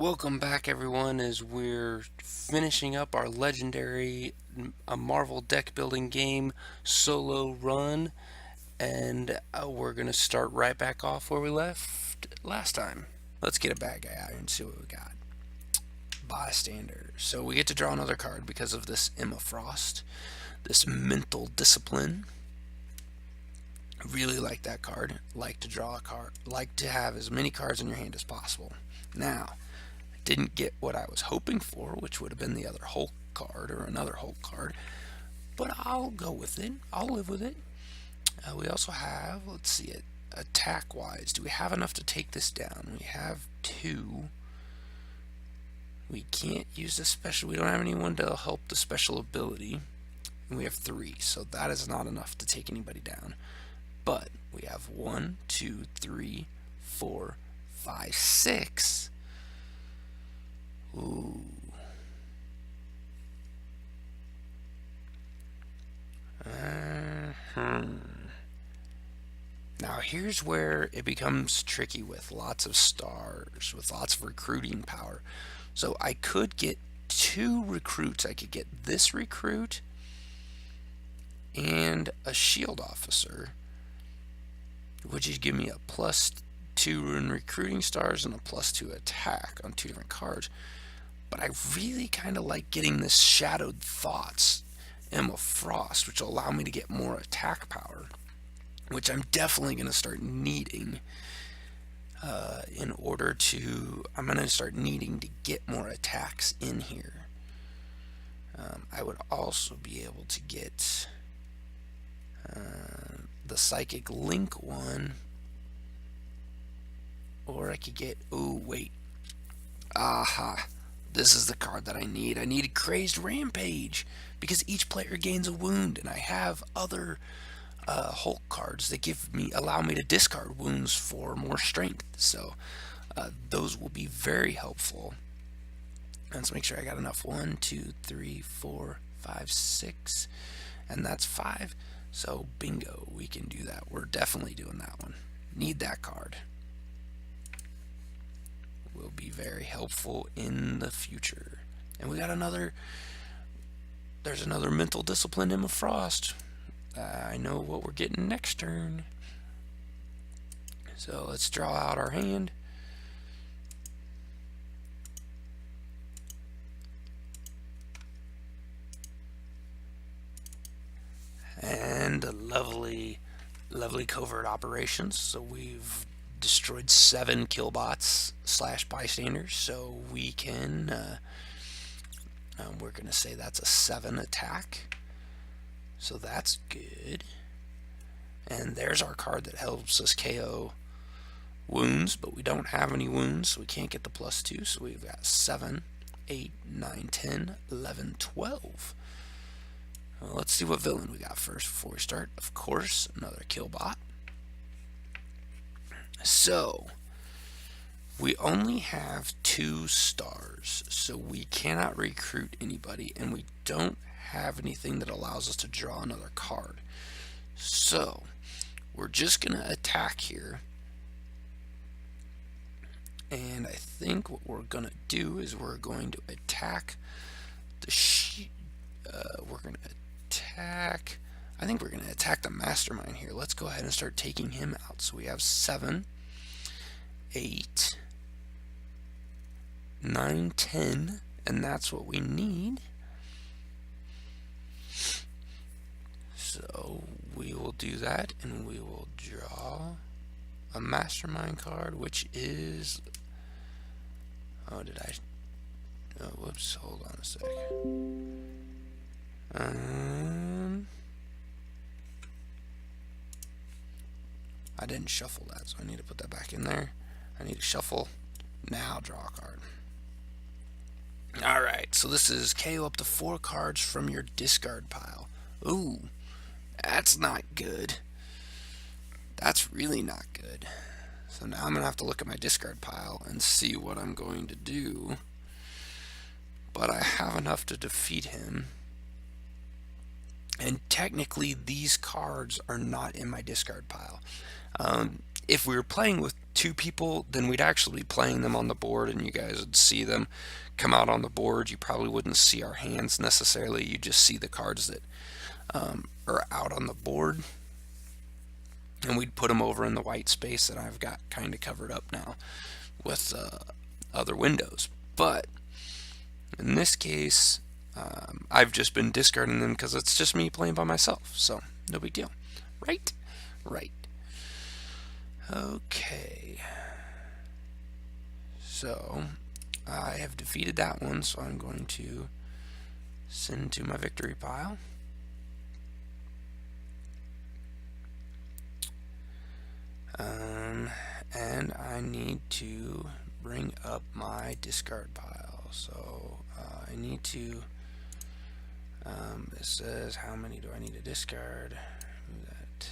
Welcome back, everyone, as we're finishing up our legendary Marvel deck building game solo run, and we're going to start right back off where we left last time. Let's get a bad guy out here and see what we got. Bystander. So we get to draw another card because of this Emma Frost, this mental discipline. Really like that card. Like to draw a card. Like to have as many cards in your hand as possible. Now, didn't get what I was hoping for, which would have been the other Hulk card or another Hulk card, but I'll go with it. I'll live with it. We also have, let's see it, attack wise. Do we have enough to take this down? We have two. We can't use the special. We don't have anyone to help the special ability. And we have three, so that is not enough to take anybody down. But we have 1, 2, 3, 4, 5, 6. Ooh. Now here's where it becomes tricky with lots of stars, with lots of recruiting power. So I could get two recruits. I could get this recruit and a shield officer, which would give me a +2 in recruiting stars and a +2 attack on two different cards. But I really kind of like getting this Shadowed Thoughts Emma Frost, which will allow me to get more attack power, which I'm definitely going to start needing in order to... I'm going to start needing to get more attacks in here. I would also be able to get the Psychic Link one, or I could get... Oh, wait. Aha. This is the card that I need. I need a Crazed Rampage because each player gains a wound, and I have other Hulk cards that allow me to discard wounds for more strength. So those will be very helpful. Let's make sure I got enough. 1, 2, 3, 4, 5, 6, and that's 5. So bingo, we can do that. We're definitely doing that one. Need that card. Will be very helpful in the future. And we got there's another mental discipline Emma Frost. I know what we're getting next turn. So let's draw out our hand. And a lovely covert operations. So we've destroyed 7 killbots / bystanders, so we can we're gonna say that's a 7 attack, so that's good. And there's our card that helps us KO wounds, but we don't have any wounds, so we can't get the +2. So we've got 7, 8, 9, 10, 11, 12. Well, let's see what villain we got first before we start. Of course, another killbot. So, we only have 2 stars, so we cannot recruit anybody, and we don't have anything that allows us to draw another card. So, we're just going to attack here. And I think what we're going to do is we're going to attack we're going to attack... I think we're going to attack the Mastermind here. Let's go ahead and start taking him out. So we have 7, 8, 9, 10, and that's what we need. So we will do that, and we will draw a Mastermind card, which is... Oh, whoops, hold on a sec. I didn't shuffle that, so I need to put that back in there. I need to shuffle. Now draw a card. Alright, so this is KO up to 4 cards from your discard pile. Ooh, that's not good. That's really not good. So now I'm going to have to look at my discard pile and see what I'm going to do. But I have enough to defeat him. And technically, these cards are not in my discard pile. If we were playing with two people, then we'd actually be playing them on the board and you guys would see them come out on the board. You probably wouldn't see our hands necessarily. You just see the cards that are out on the board. And we'd put them over in the white space that I've got kind of covered up now with other windows. But in this case, I've just been discarding them because it's just me playing by myself. So no big deal. Right? Right. Okay. So I have defeated that one, so I'm going to send to my victory pile. And I need to bring up my discard pile. So I need to, it says how many do I need to discard? That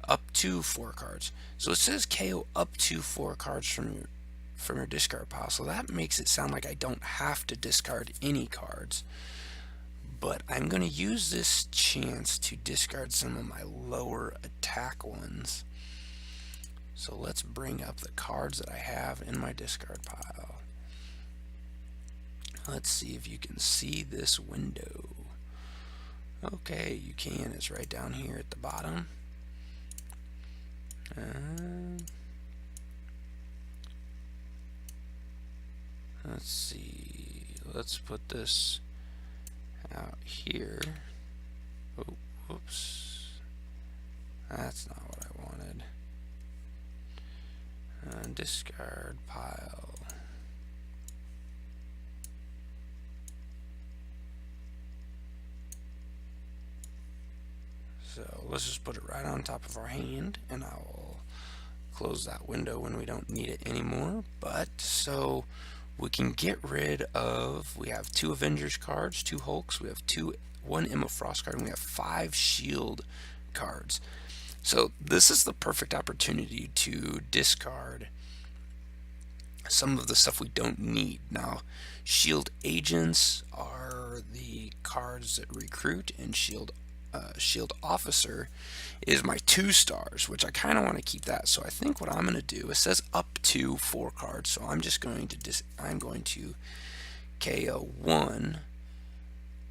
up to 4 cards. So it says KO up to 4 cards from your discard pile. So that makes it sound like I don't have to discard any cards. But I'm going to use this chance to discard some of my lower attack ones. So let's bring up the cards that I have in my discard pile. Let's see if you can see this window. Okay, you can. It's right down here at the bottom. Let's see. Let's put this out here. Oh, whoops. That's not what I wanted. Discard pile. So let's just put it right on top of our hand, and I will close that window when we don't need it anymore. But so we can get rid of, we have 2 Avengers cards, 2 Hulks, we have 1 Emma Frost card, and we have 5 Shield cards. So this is the perfect opportunity to discard some of the stuff we don't need. Now, Shield Agents are the cards that recruit, and Shield Officer is my 2 stars, which I kind of want to keep that. So I think what I'm going to do, it says up to 4 cards, so I'm just going to KO 1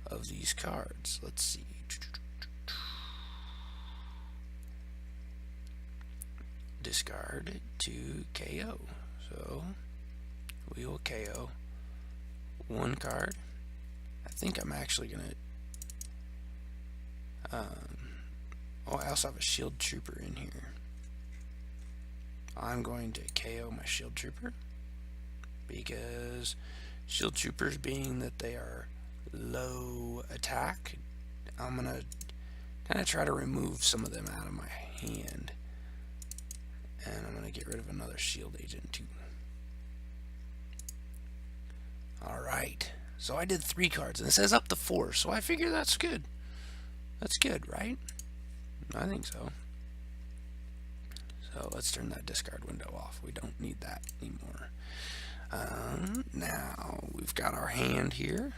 of these cards. Let's see. Discard to KO. So we will KO 1 card. I think I'm actually going to oh, I also have a Shield Trooper in here. I'm going to KO my Shield Trooper because Shield Troopers, being that they are low attack, I'm going to kind of try to remove some of them out of my hand. And I'm going to get rid of another Shield Agent too. Alright, so I did 3 cards, and it says up to 4, so I figure that's good. That's good, right? I think so. So let's turn that discard window off. We don't need that anymore. Now we've got our hand here.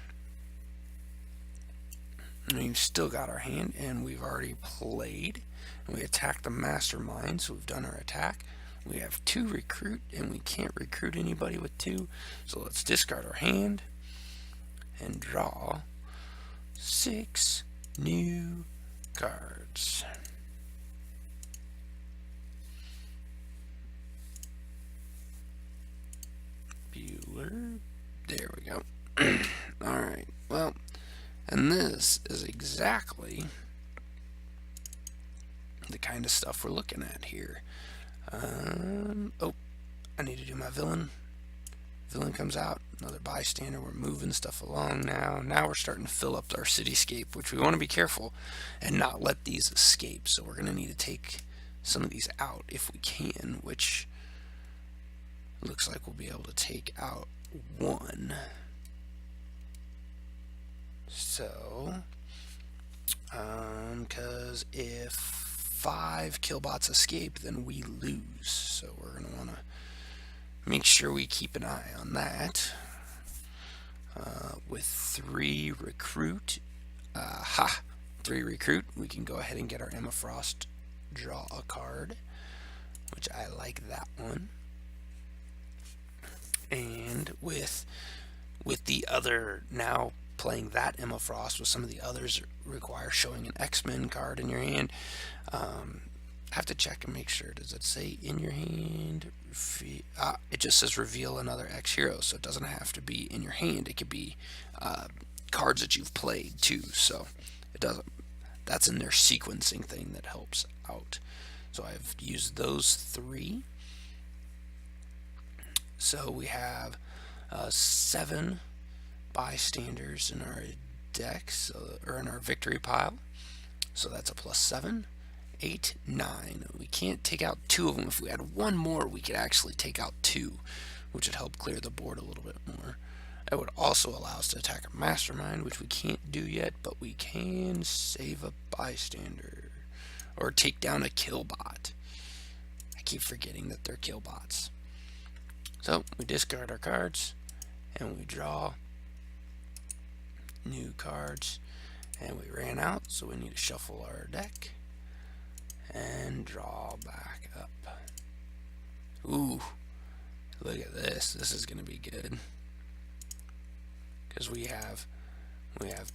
And we've still got our hand, and we've already played. And we attacked the mastermind, so we've done our attack. We have 2 recruit, and we can't recruit anybody with 2. So let's discard our hand and draw 6 new cards. Bueller. There we go. Alright, well, and this is exactly the kind of stuff we're looking at here. Oh, I need to do my villain. Villain comes out, another bystander. We're moving stuff along now. Now we're starting to fill up our cityscape, which we want to be careful and not let these escape. So we're going to need to take some of these out if we can, which looks like we'll be able to take out 1. So, because if 5 killbots escape, then we lose. So we're going to want to make sure we keep an eye on that. With 3 recruit, 3 recruit, we can go ahead and get our Emma Frost, draw a card. which I like that one. And with the other, now playing that Emma Frost with some of the others require showing an X-Men card in your hand. I have to check and make sure. Does it say in your hand? It just says reveal another X hero, so it doesn't have to be in your hand. It could be cards that you've played too. So it doesn't. That's in their sequencing thing that helps out. So I've used those three. So we have 7 bystanders in our decks, or in our victory pile. So that's a +7. 8, 9. We can't take out 2 of them. If we had one more, we could actually take out 2, which would help clear the board a little bit more. It would also allow us to attack a mastermind, which we can't do yet, but we can save a bystander or take down a killbot. I keep forgetting that they're killbots. So we discard our cards and we draw new cards, and we ran out, so we need to shuffle our deck and draw back up. Ooh, look at this. This is going to be good. Because we have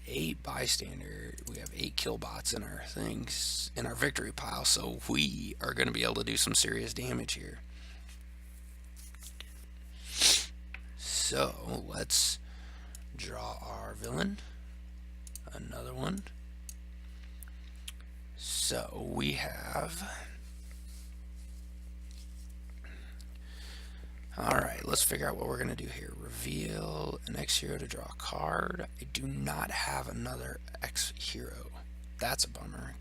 8 bystander, we have 8 killbots in our things, in our victory pile, so we are going to be able to do some serious damage here. So let's draw our villain. Another one. So we have... Alright, let's figure out what we're going to do here. Reveal an X hero to draw a card. I do not have another X hero. That's a bummer.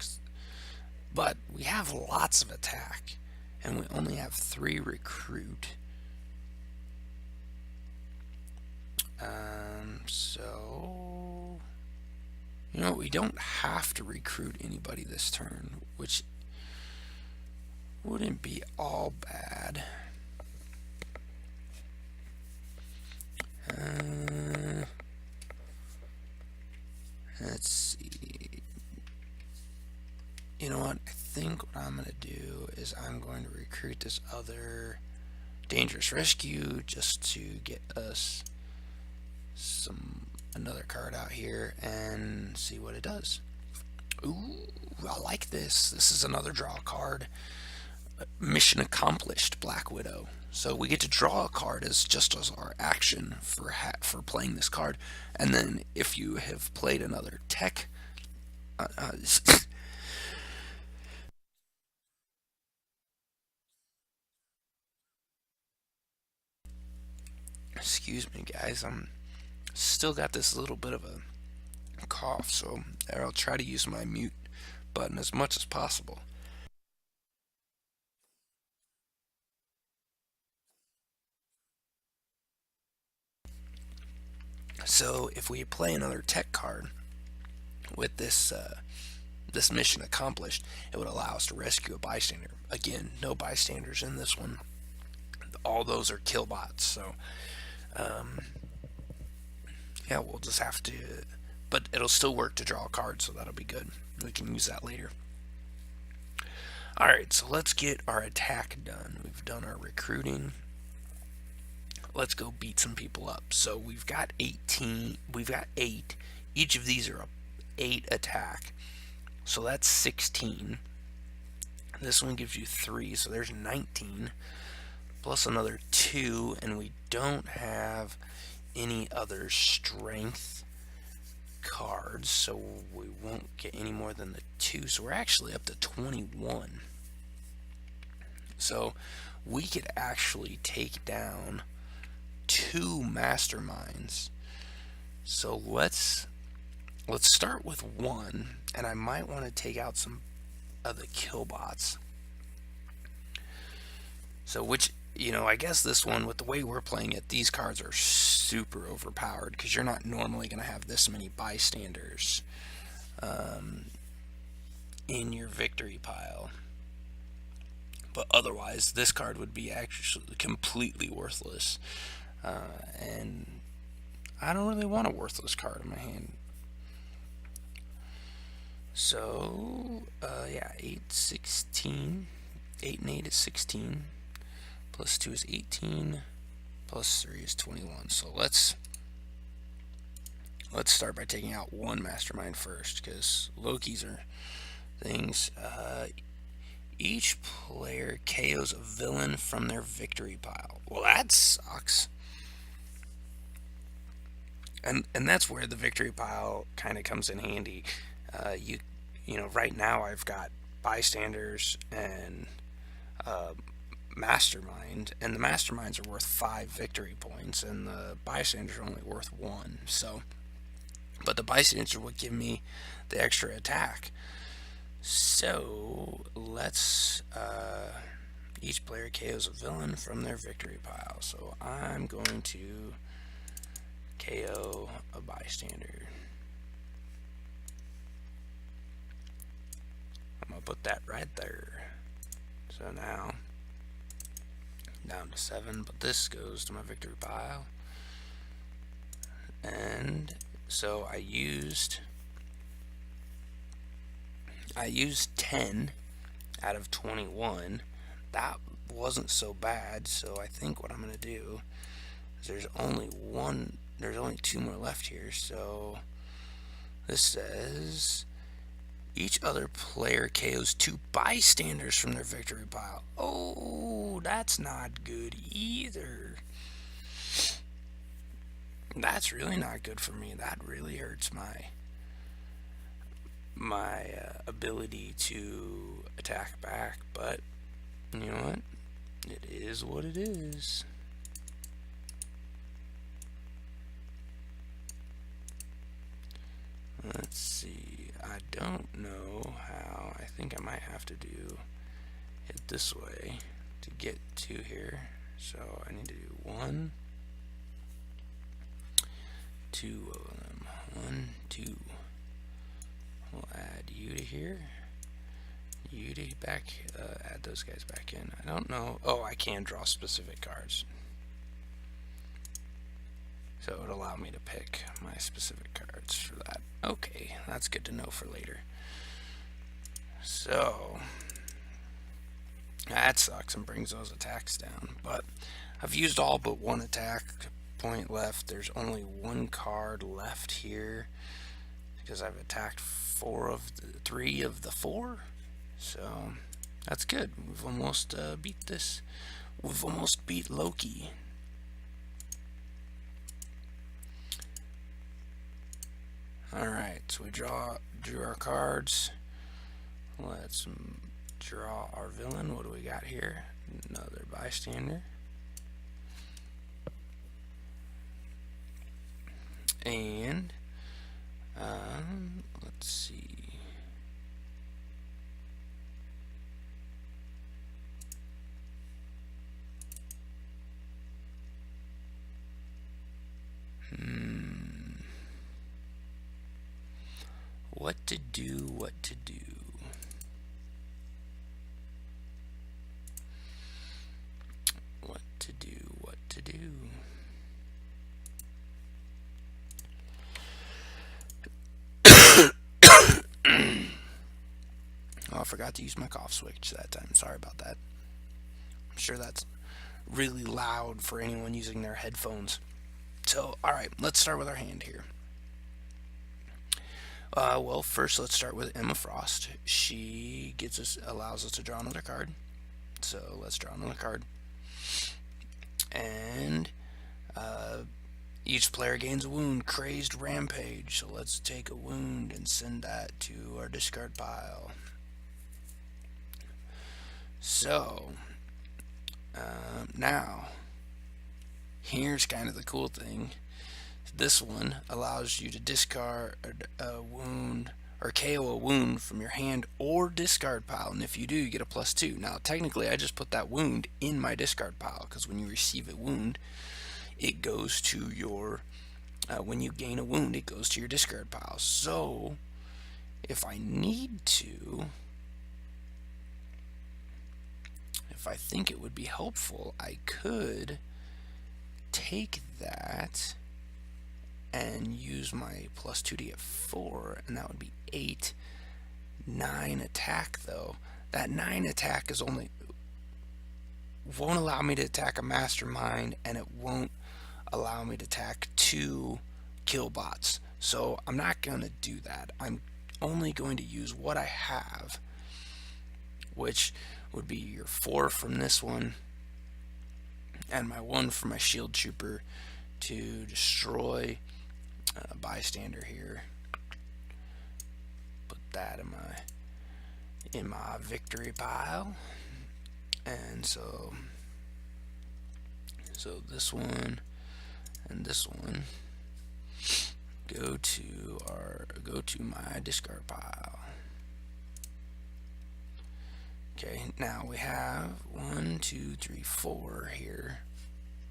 But we have lots of attack, and we only have 3 recruit. So... You know, we don't have to recruit anybody this turn, which wouldn't be all bad. Let's see. You know what? I think what I'm going to do is I'm going to recruit this other dangerous rescue just to get us another card out here and see what it does. Ooh, I like this. This is another draw card. Mission accomplished, Black Widow. So we get to draw a card as our action for playing this card, and then if you have played another tech, excuse me, guys. I'm still got this little bit of a cough, so I'll try to use my mute button as much as possible. So if we play another tech card with this this mission accomplished, it would allow us to rescue a bystander. Again, no bystanders in this one. All those are killbots. So yeah, we'll just have to, but it'll still work to draw a card, so that'll be good. We can use that later. Alright, so let's get our attack done. We've done our recruiting. Let's go beat some people up. So we've got 18, we've got 8. Each of these are a 8 attack. So that's 16. This one gives you 3, so there's 19. Plus another 2, and we don't have any other strength cards, so we won't get any more than the 2. So we're actually up to 21. So we could actually take down 2 masterminds. So let's start with 1, and I might want to take out some of the killbots. So which, you know, I guess this one, with the way we're playing it, these cards are super overpowered because you're not normally going to have this many bystanders in your victory pile. But otherwise, this card would be actually completely worthless. And I don't really want a worthless card in my hand. So, yeah, 8, 16. 8 and 8 is 16. Plus 2 is 18. Plus 3 is 21. So let's start by taking out one mastermind first, because Loki's are things. Each player KOs a villain from their victory pile. Well, that sucks. And that's where the victory pile kind of comes in handy. You know, right now I've got bystanders and mastermind, and the masterminds are worth 5 victory points, and the bystanders are only worth 1. So, but the bystanders will give me the extra attack. So let's. Each player KOs a villain from their victory pile. So I'm going to KO a bystander. I'm going to put that right there. So now, down to 7, but this goes to my victory pile. And so I used 10 out of 21. That wasn't so bad, so I think what I'm going to do is there's only 2 more left here. So this says each other player KOs 2 bystanders from their victory pile. Oh, that's not good either. That's really not good for me. That really hurts my ability to attack back, but you know what? It is what it is. Let's see. I don't know how. I think I might have to do it this way to get to here. So I need to do 1, 2 of them. 1, 2. We'll add you to here. You to back. Add those guys back in. I don't know. Oh, I can draw specific cards. So it would allow me to pick my specific cards for that. Okay, that's good to know for later. So that sucks and brings those attacks down. But I've used all but 1 attack point left. There's only 1 card left here because I've attacked 3 of the 4. So that's good. We've almost beat this. We've almost beat Loki. Alright, so we drew our cards. Let's draw our villain. What do we got here? Another bystander. And let's see. What to do, what to do. What to do, what to do. Oh, I forgot to use my cough switch that time. Sorry about that. I'm sure that's really loud for anyone using their headphones. So, alright, let's start with our hand here. Well, first let's start with Emma Frost. She allows us to draw another card. So let's draw another card. And each player gains a wound, Crazed Rampage. So let's take a wound and send that to our discard pile. So now, here's kind of the cool thing. This one allows you to discard a wound or KO a wound from your hand or discard pile, and if you do, you get a +2. Now, technically, I just put that wound in my discard pile because when you receive a wound, it goes to your. When you gain a wound, it goes to your discard pile. So, if I need to, if I think it would be helpful, I could take that and use my +2 to get 4, and that would be 8. 9 attack though. That 9 attack is only won't allow me to attack a mastermind, and it won't allow me to attack 2 killbots. So I'm not going to do that. I'm only going to use what I have, which would be your 4 from this one and my 1 from my shield trooper to destroy a bystander here. Put that in my victory pile. And so this one and this one go to my discard pile. Okay, now we have 1, 2, 3, 4 here.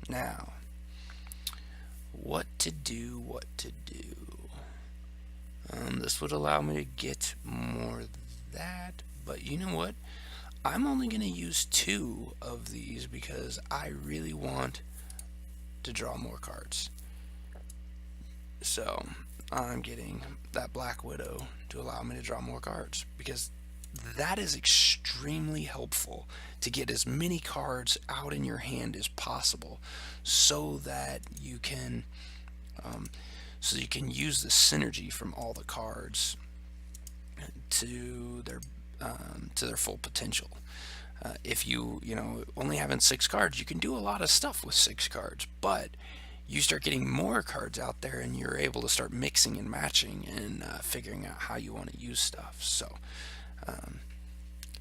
Now, what to do? This would allow me to get more of that, but you know what? I'm only going to use 2 of these because I really want to draw more cards. So I'm getting that Black Widow to allow me to draw more cards, because that is extremely helpful to get as many cards out in your hand as possible, so that you can use the synergy from all the cards to their full potential. If you only having 6 cards, you can do a lot of stuff with 6 cards, but you start getting more cards out there, and you're able to start mixing and matching and figuring out how you want to use stuff. So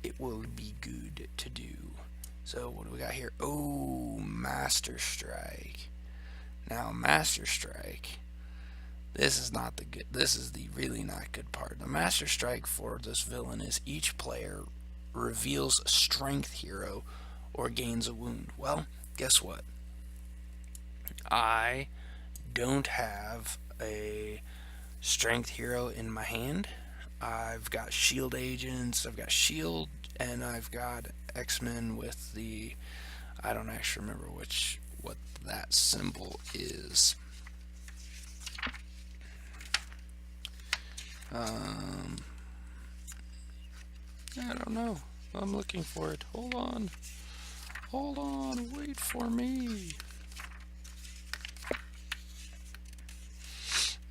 it will be good to do. So what do we got here? Oh, Master Strike. Now, Master Strike. This is not the good. This is the really not good part. The Master Strike for this villain is each player reveals a strength hero or gains a wound. Well, guess what? I don't have a strength hero in my hand. I've got shield agents, I've got shield, and I've got X-Men with the, I don't actually remember what that symbol is. I don't know. I'm looking for it. Hold on, wait for me.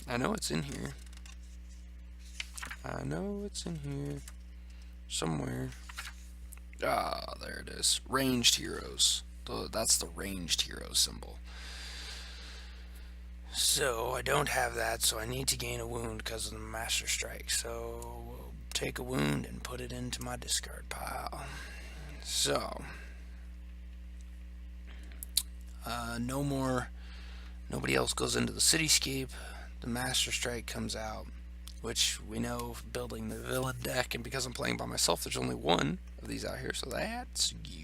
I know it's in here. Somewhere. Ah, there it is. Ranged heroes. That's the ranged hero symbol. So I don't have that, so I need to gain a wound because of the Master Strike. So we'll take a wound and put it into my discard pile. So nobody else goes into the cityscape. The Master Strike comes out, which we know building the villain deck, and because I'm playing by myself, there's only 1 of these out here, so that's good.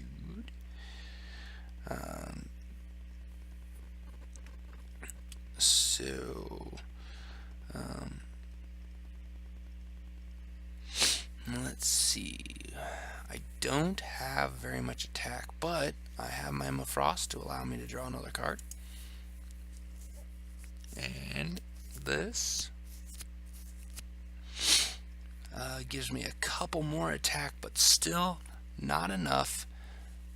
Let's see. I don't have very much attack, but I have my Emma Frost to allow me to draw another card. And this gives me a couple more attack, but still not enough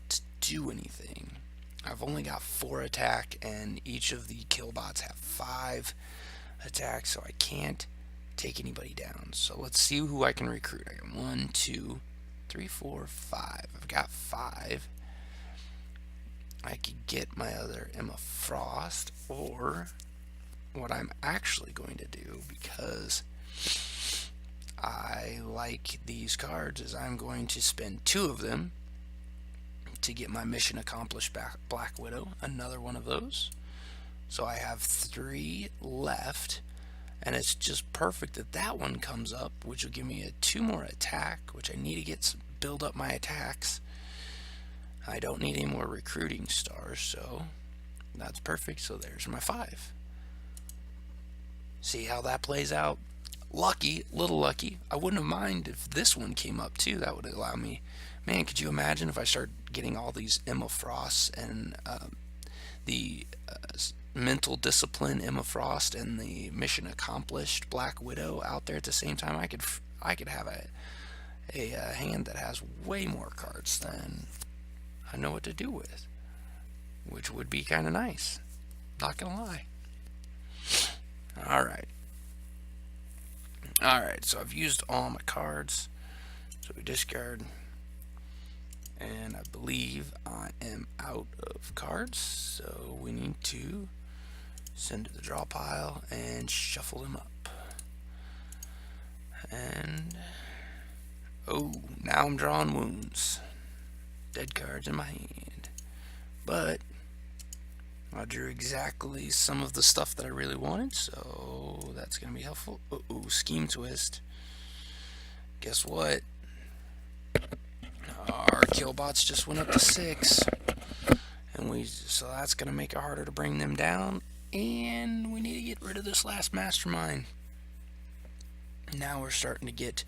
to do anything. I've only got 4 attack, and each of the killbots have 5 attack, so I can't take anybody down. So let's see who I can recruit. I got 1, 2, 3, 4, 5. I've got 5. I could get my other Emma Frost, or what I'm actually going to do, because I like these cards, is I'm going to spend 2 of them to get my mission accomplished Black Widow, another one of those. So I have 3 left, and it's just perfect that that one comes up, which will give me a 2 more attack, which I need to build up my attacks. I don't need any more recruiting stars, so that's perfect. So there's my 5. See how that plays out? Lucky, little lucky. I wouldn't have minded if this one came up too. That would allow me. Man, could you imagine if I start getting all these Emma Frosts and the mental discipline Emma Frost and the mission accomplished Black Widow out there at the same time? I could have a hand that has way more cards than I know what to do with, which would be kind of nice. Not gonna lie. All right. All right. So I've used all my cards. So we discard, and I believe I am out of cards. So we need to send to the draw pile and shuffle them up. And oh, now I'm drawing wounds. Dead cards in my hand. But I drew exactly some of the stuff that I really wanted, so that's going to be helpful. Uh-oh, scheme twist. Guess what? Our killbots just went up to 6. So that's going to make it harder to bring them down. And we need to get rid of this last mastermind. Now we're starting to get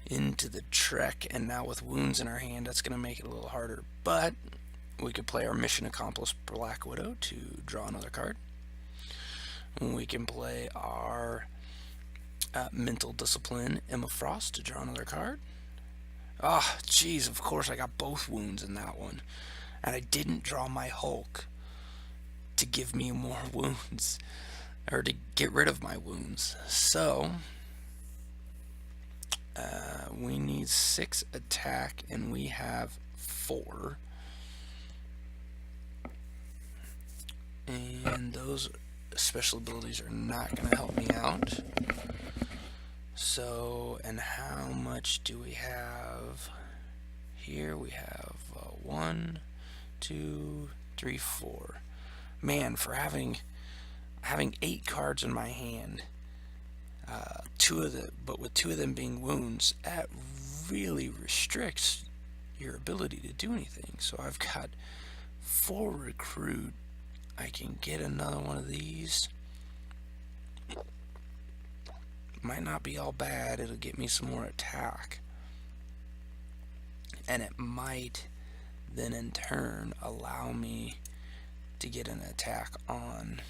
into the trek, and now with wounds in our hand, that's going to make it a little harder. But we could play our mission accomplished Black Widow to draw another card. We can play our mental discipline Emma Frost to draw another card. Ah, oh, jeez, of course I got both wounds in that one. And I didn't draw my Hulk to give me more wounds, or to get rid of my wounds. So we need 6 attack, and we have 4. And those special abilities are not going to help me out. So, and how much do we have? Here we have 1, 2, 3, 4. Man, for having 8 cards in my hand, but with 2 of them being wounds, that really restricts your ability to do anything. So I've got 4 recruit. I can get another one of these. Might not be all bad. It'll get me some more attack. And it might then in turn allow me to get an attack on.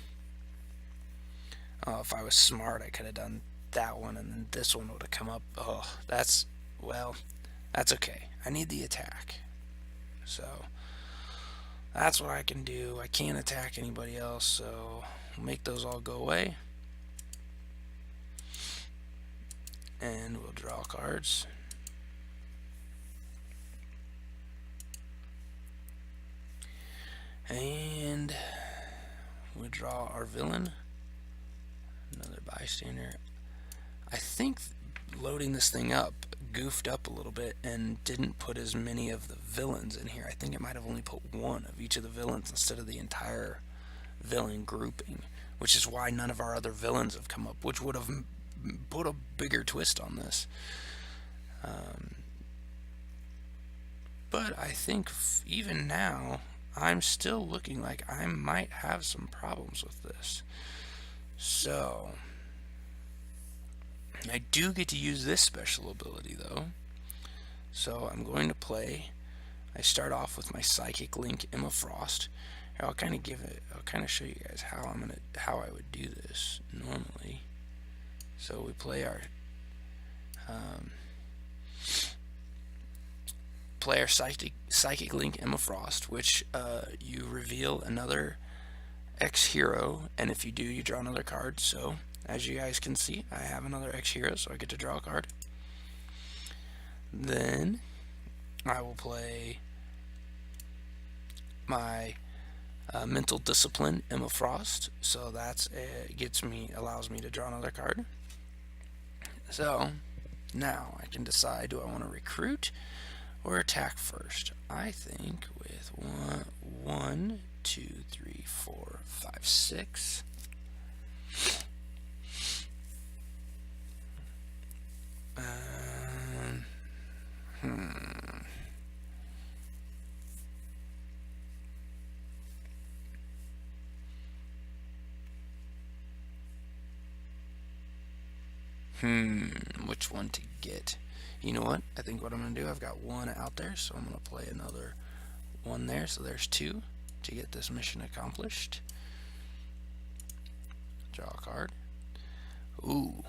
Oh, if I was smart, I could have done that one, and then this one would have come up. Oh, that's okay. I need the attack. So that's what I can do. I can't attack anybody else, so we'll make those all go away. And we'll draw cards. And we draw our villain. Another bystander. I think loading this thing up goofed up a little bit and didn't put as many of the villains in here. I think it might have only put 1 of each of the villains instead of the entire villain grouping, which is why none of our other villains have come up, which would have put a bigger twist on this. But I think even now, I'm still looking like I might have some problems with this. So I do get to use this special ability though. So I'm going to play. I start off with my Psychic Link Emma Frost. I'll kind of show you guys how I would do this normally. So we play our Psychic Link Emma Frost, which you reveal another X hero, and if you do, you draw another card. So as you guys can see, I have another X hero, so I get to draw a card. Then I will play my Mental Discipline Emma Frost, so that's allows me to draw another card. So now I can decide, do I want to recruit or attack first? I think with 1, 2, 3, 4, 5, 6. Which one to get? You know what? I think what I'm going to do, I've got 1 out there, so I'm going to play another 1 there. So there's 2 to get this mission accomplished. Draw a card. Ooh.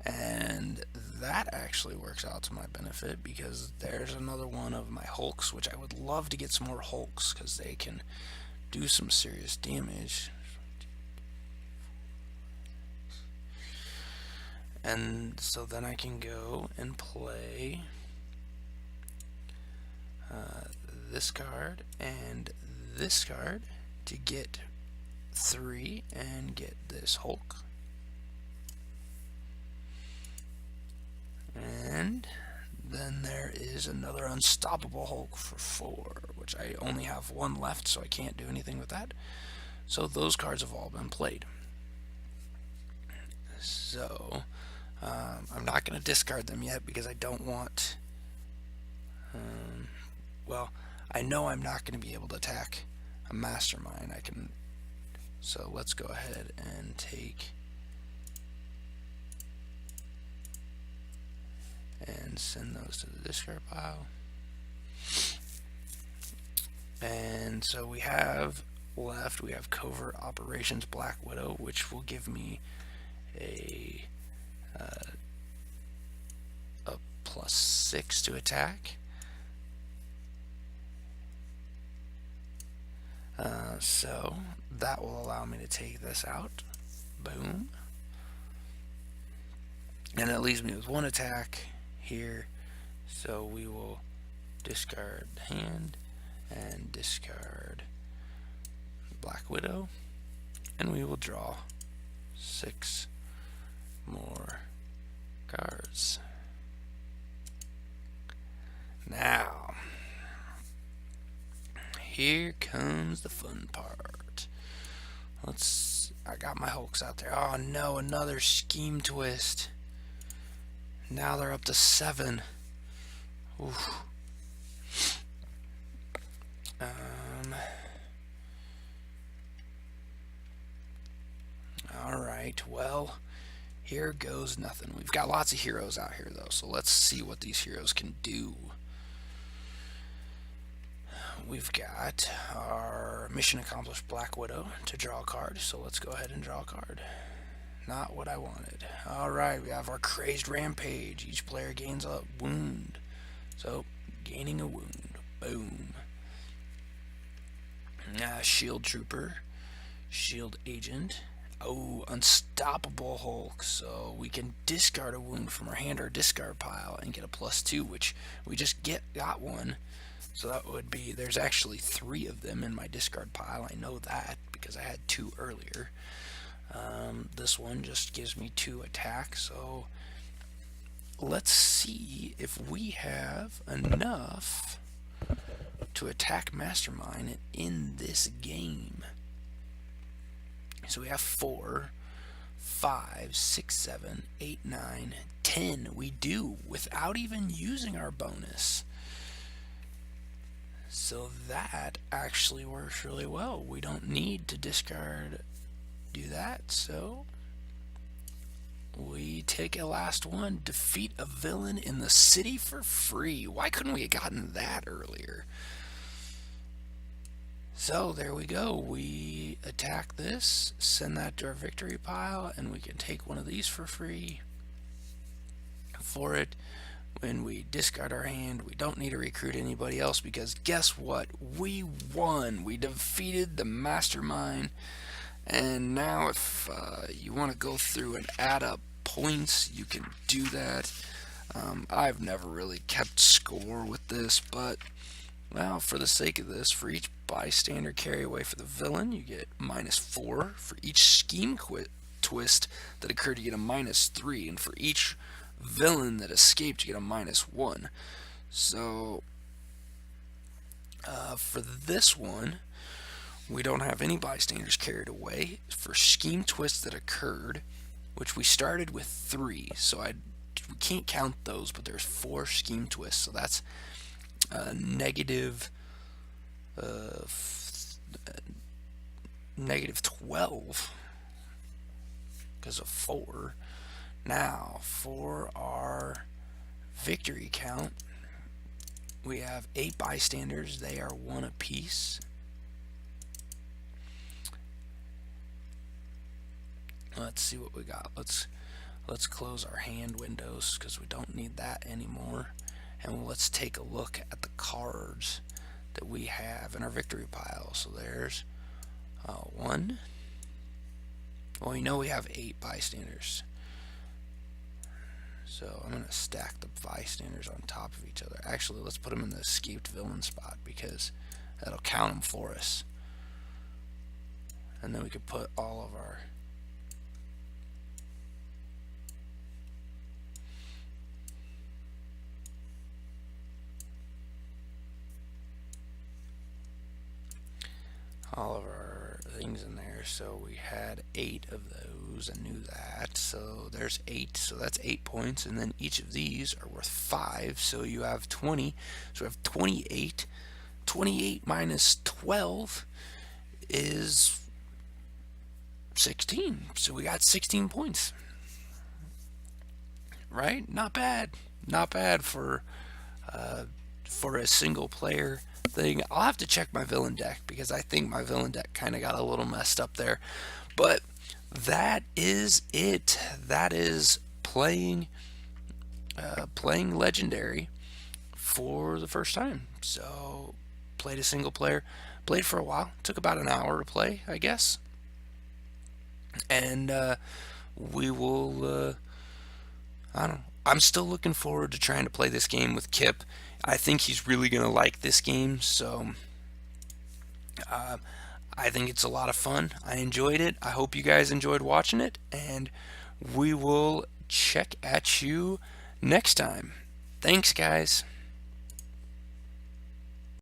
And that actually works out to my benefit because there's another one of my Hulks, which I would love to get some more Hulks because they can do some serious damage. And so then I can go and play this card and this card to get 3 and get this Hulk. And then there is another unstoppable Hulk for 4, which I only have 1 left, so I can't do anything with that. So those cards have all been played. So I'm not going to discard them yet because I don't want... well, I know I'm not going to be able to attack a Mastermind. So let's go ahead and take and send those to the discard pile. And so we have left, we have Covert Operations Black Widow, which will give me a +6 to attack. So that will allow me to take this out. Boom. And it leaves me with 1 attack here. So we will discard hand and discard Black Widow. And we will draw 6 more cards. Now, here comes the fun part. I got my Hulks out there. Oh no, another scheme twist. Now they're up to 7. Oof. Alright, well, here goes nothing. We've got lots of heroes out here though, so let's see what these heroes can do. We've got our mission accomplished Black Widow to draw a card, so let's go ahead and draw a card. Not what I wanted. Alright, we have our Crazed Rampage. Each player gains a wound. So, gaining a wound. Boom. Shield Trooper. Shield Agent. Oh, Unstoppable Hulk. So we can discard a wound from our hand or discard pile and get a +2, which we just got 1. So that would be, there's actually 3 of them in my discard pile. I know that because I had 2 earlier. This one just gives me 2 attack. So let's see if we have enough to attack Mastermind in this game. So we have 4, 5, 6, 7, 8, 9, 10. We do without even using our bonus. So that actually works really well. We don't need to do that. So we take a last one. Defeat a villain in the city for free. Why couldn't we have gotten that earlier? So there we go. We attack this, send that to our victory pile, and we can take one of these for free. For it, when we discard our hand, we don't need to recruit anybody else because guess what? We won. We defeated the Mastermind. And now if you want to go through and add up points, you can do that. I've never really kept score with this, but well, for the sake of this, for each bystander carry away for the villain, you get -4. For each scheme twist that occurred, you get a -3. And for each villain that escaped, you get a -1. So for this one, we don't have any bystanders carried away. For scheme twists that occurred, which we started with 3, so we can't count those, but there's 4 scheme twists, so that's -12 because of 4. Now for our victory count, we have 8 bystanders. They are 1 apiece. Let's see what we got. Let's close our hand windows because we don't need that anymore. And let's take a look at the cards that we have in our victory pile. So there's one. Well, we know we have 8 bystanders. So I'm going to stack the bystanders on top of each other. Actually, let's put them in the escaped villain spot because that'll count them for us. And then we could put all of our things in there. So we had 8 of those. I knew that. So there's 8. So that's 8 points. And then each of these are worth 5. So you have 20. So we have 28. 28 minus 12 is 16. So we got 16 points. Right? Not bad. Not bad for a single player thing. I'll have to check my villain deck because I think my villain deck kind of got a little messed up there. But that is it. That is playing legendary for the first time. So played a single player, played for a while. Took about an hour to play, I guess. And we will. I don't know. I'm still looking forward to trying to play this game with Kip. I think he's really going to like this game, so I think it's a lot of fun. I enjoyed it. I hope you guys enjoyed watching it, and we will check at you next time. Thanks, guys.